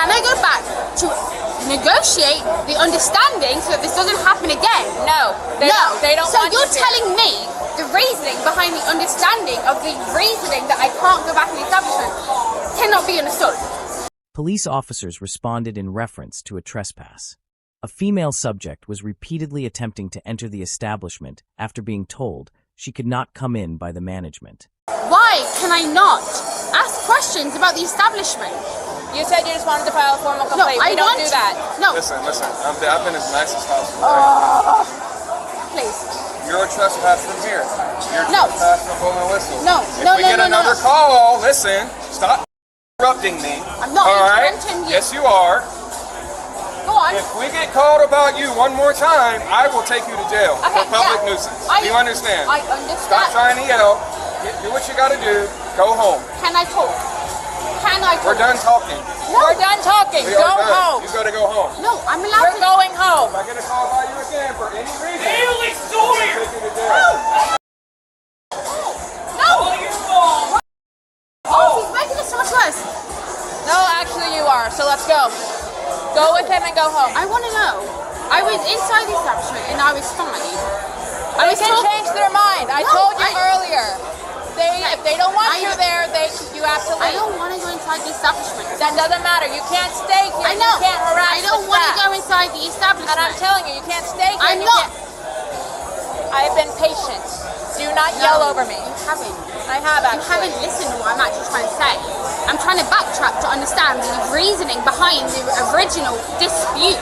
can I go back to negotiate the understanding so that this doesn't happen again? No, they don't So want you're you to. telling me the reasoning behind the understanding of the reasoning that I can't go back to the establishment cannot be understood. Police officers responded in reference to a trespass. A female subject was repeatedly attempting to enter the establishment after being told she could not come in by the management. Why can I not ask questions about the establishment? You said you just wanted to file a formal complaint. No, we don't do that. No. Listen. I've been as nice as possible. Please. You're a trespass from here. You're a No. trespass from blowing a whistle. No. If we get another call, listen. Stop interrupting me. I'm not all right? interrupting you. Yes, you are. Go on. If we get called about you one more time, I will take you to jail for public nuisance. Do you understand? I understand. Stop trying to yell. Do what you got to do. Go home. Can I talk? Can I talk? We're done talking. No. We're done talking. We Go are done. home. You got to go home. No, I'm allowed We're going home. If I get a call about you again for any reason, Haley, still here! I'll take you to jail. No! Oh, He's making it so much worse. no, actually you are. So let's go. Go with him and go home. I want to know. I was inside the establishment and I was fine. They can change their mind. I No, told you I- earlier. If they don't want you there, you have to I leave. don't want to go inside the establishment. That doesn't matter. You can't stay here. I know. You can't harass I don't the want to staff. go inside the establishment. And I'm telling you, you can't stay here. I'm You not. can't- I have been patient. Do not yell over me. You haven't. I have You actually. haven't listened to what I'm actually trying to say. I'm trying to backtrack to understand the reasoning behind the original dispute.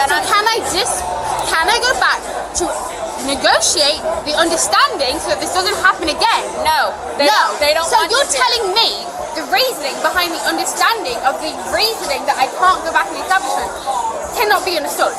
And So can I go back to negotiate the understanding so that this doesn't happen again? No, they don't So want you're you here. telling me the reasoning behind the understanding of the reasoning that I can't go back to the establishment cannot be understood.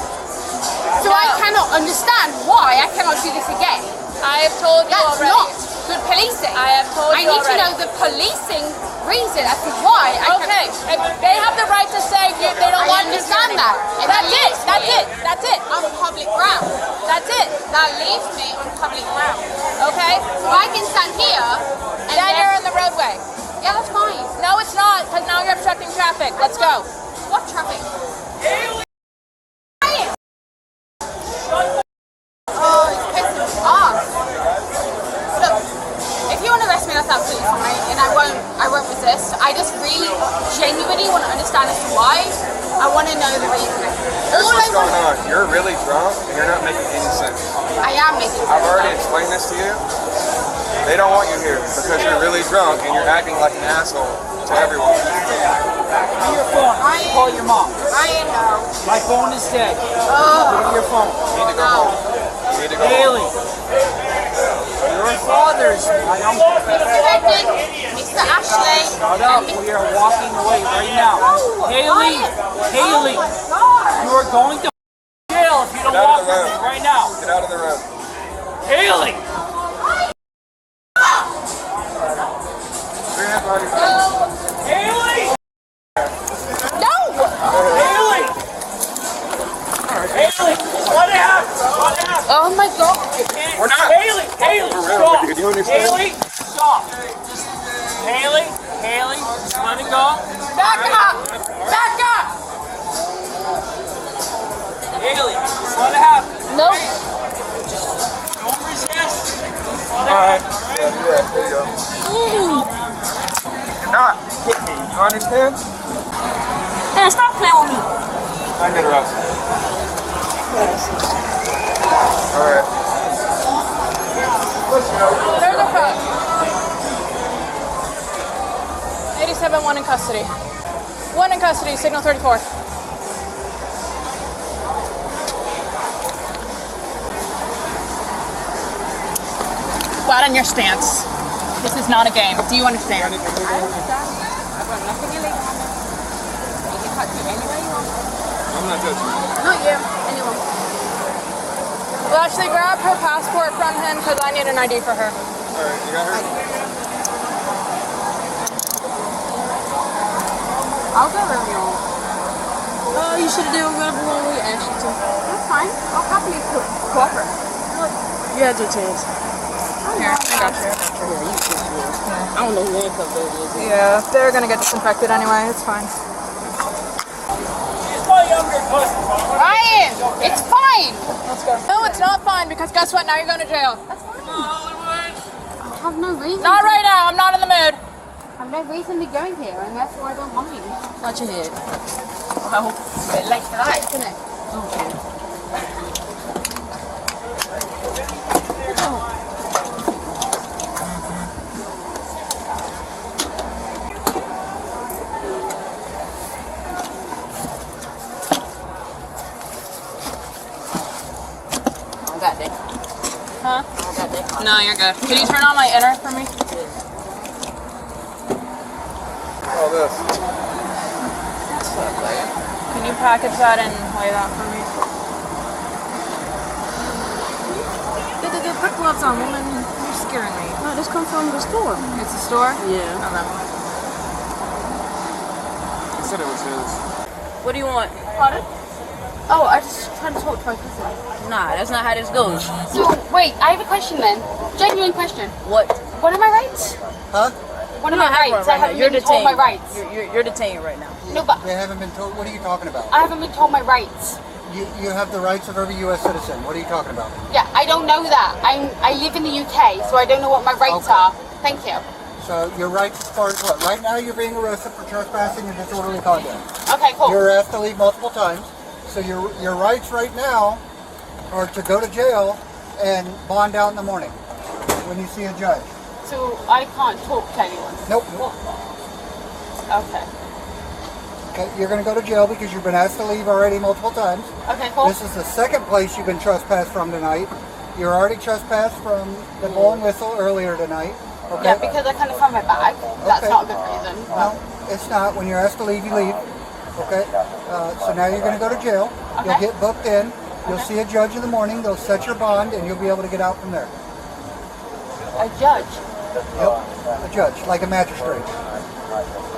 So No. I cannot understand why I cannot do this again. I have told you That's already. not good policing. I have told I you need already. to know the policing reason as to why I Okay, if they have the right to say they don't I want you understand here that. anymore. If That's that it. leaves That's me it. That's it. on public ground. That's it. That leaves me on public ground. Okay. So I can stand here and Then you're in the roadway. yeah, that's fine. No, it's not, because now you're obstructing traffic. Let's go. What traffic? Oh, it's pissing me off. Look, if you want to arrest me, that's absolutely fine, and I won't resist. I just really, genuinely want to understand as to why. I want to know the reasoning. Here's what's going on. You're really drunk and you're not making any sense. I am making sense. I've already explained this to you. They don't want you here because you're really drunk and you're acting like an asshole to everyone. Give me your phone. Call your mom. I know. My phone is dead. Give me your phone. You need to go home. You need to go home. Haley. Your father's my uncle. Mr. Redmond, Mr. Ashley. Shut up. We are walking away right now. Haley. Haley. You are going to jail if you don't Get out walk of the with road. me right now. Get out of the road. Haley. Bring that body back. Haley. No! Haley. Haley. What happened? What happened? Oh my God. We're not. Haley, Haley, For real, stop. do you understand? Haley, stop. Just, Haley, just let it go. Back up! Back up! Haley, just let it happen. No. Don't resist. Alright. Yeah, there you go. You're not hit me. You understand? Hey, stop playing with me. I get arrested. Alright. Let's go. There's a front. 87, one in custody. One in custody, signal 34. Flat on your stance. This is not a game. Do you understand? I understand. I've got nothing illegal. You can touch me any way you want. I'm not touching you. Not you. Anyone. Well, actually, grab her passport from him because I need an ID for her. Alright, you got her? I'll go wherever you want. Oh, you should have done whatever one we asked you to. That's fine. I'll happily cooperate. You had your chance. Here, I got you. Yeah, you should. I don't know when because of this. Yeah, they're gonna get disinfected anyway. It's fine. Ryan, it's fine. Let's go. No, it's not fine because guess what? Now you're going to jail. I have no reason. Not right now. I'm not in the mood. I have no reason to be going here, and therefore I don't mind. Watch your head. Well, it's a bit late for that, isn't it? Okay. Huh? No, you're good. Can you turn on my inner for me? All this. Can you package that and weigh that for me? Put gloves on, woman. You're scaring me. No, this comes from the store. It's the store? Yeah. Okay. He said it was his. What do you want? Pardon? Oh, I just trying to talk to my cousin. Nah, that's not how this goes. So, wait, I have a question then. Genuine question. What? What are my rights? Huh? What are my rights? I haven't You're been told detained. my rights. You're detained right now. No, but They haven't been told. What are you talking about? I haven't been told my rights. You have the rights of every U.S. citizen. What are you talking about? Yeah, I don't know that. I live in the UK, so I don't know what my rights Okay. are. Thank you. So your rights as far as what? Right now you're being arrested for trespassing and disorderly conduct. Okay, cool. You're asked to leave multiple times. So your rights right now are to go to jail and bond out in the morning when you see a judge. So I can't talk to anyone. Nope. Okay. Okay, you're going to go to jail because you've been asked to leave already multiple times. Okay, cool. This is the second place you've been trespassed from tonight. You're already trespassed from the Bull and Whistle earlier tonight. Okay? Yeah, because I kind of found my bag. That's Okay. not a good reason. No, it's not. When you're asked to leave, you leave. Okay? So now you're going to go to jail. You'll Okay. get booked in. You'll see a judge in the morning. They'll set your bond, and you'll be able to get out from there. A judge Yep. A judge, like a magistrate.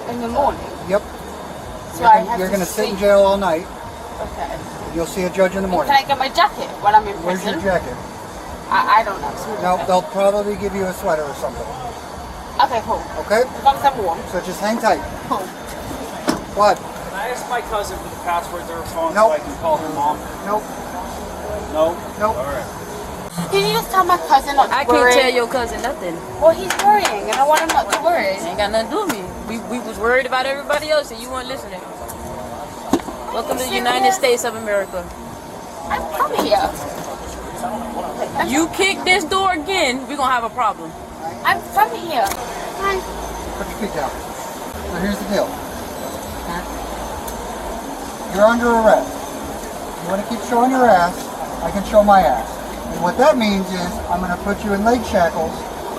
in the morning. Yep. So I have You're to going to sit in sleep. jail all night. Okay. You'll see a judge in the morning. Can I get my jacket when I'm in Where's your prison? jacket? I don't know. So No, they'll probably give you a sweater or something. Okay, cool. Okay? As long as I'm warm. So just hang tight. Cool. What? Can I ask my cousin for the password to her phone Nope. so I can call her mom? Nope. No? Nope. All right. Can you just tell my cousin not to I worry? can't tell your cousin nothing. Well, he's worrying, and I want him not to worry. Ain't got nothing to do with me. We was worried about everybody else and you weren't listening. Welcome to the United States of America. I'm from here. You kick this door again, we're gonna have a problem. I'm from here. Hi. Put your feet down. So here's the deal. You're under arrest. You want to keep showing your ass, I can show my ass. And what that means is I'm going to put you in leg shackles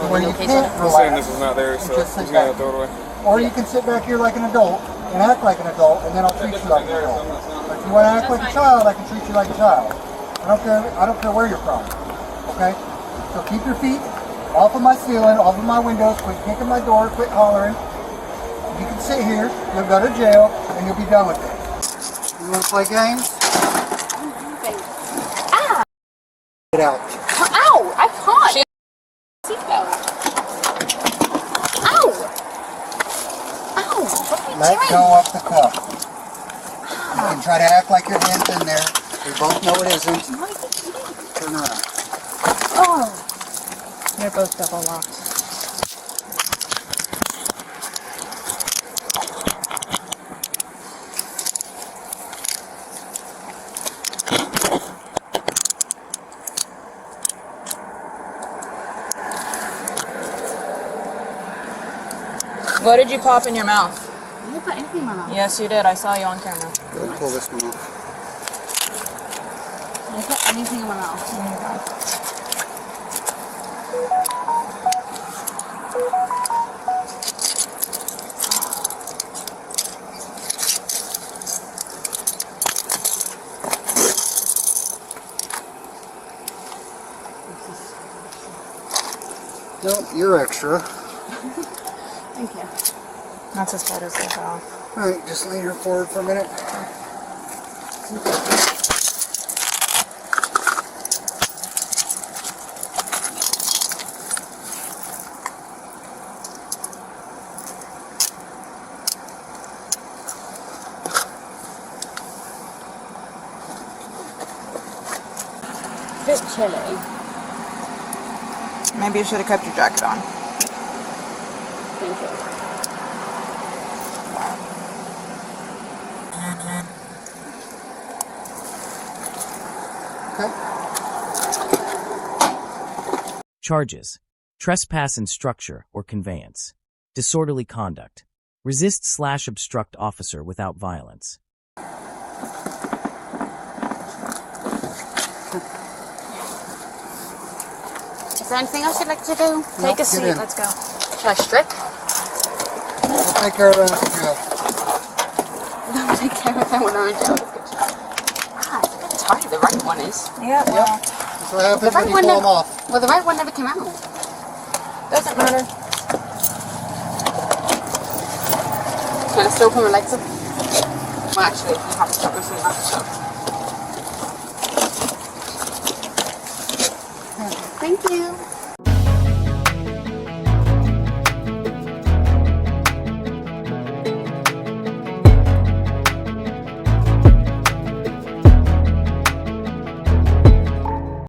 where you can't He's saying relax. this is not there, so Just sit he's gonna back. throw it away. Or you can sit back here like an adult and act like an adult, and then I'll treat you like an adult. But if you want to act like a child, I can treat you like a child. I don't care where you're from. Okay? So keep your feet off of my ceiling, off of my windows, quit kicking my door, quit hollering. You can sit here, you'll go to jail, and you'll be done with it. You want to play games? Ah! Get out. Ow! I can't. Seatbelt. Ow! Ow! What are you Let doing? go of the cuff. You can try to act like your hand's in there. We both know it isn't. Turn around. Oh. They're both double locks. What did you pop in your mouth? I didn't put anything in my mouth. Yes, you did. I saw you on camera. Let's pull this one off. I didn't put anything in my mouth. No, you're extra. Thank you. That's as bad as they go. Alright, just lean her forward for a minute. bit chilly. Maybe you should have kept your jacket on. Thank you. Charges: trespass in structure or conveyance, disorderly conduct, resist/obstruct officer without violence. Is there anything else you'd like to do? Take a get seat. in. Let's go. Should I strip? We'll take care of that after jail. No, take care of that when I'm in jail. Ah, it's a bit tight. The right one is. Yeah. Yep. That's what happens The right when you one pull them never, off. well, the right one never came out. Doesn't matter. Can I still put my legs up? Well, actually, you have to stop missing that stuff. Thank you.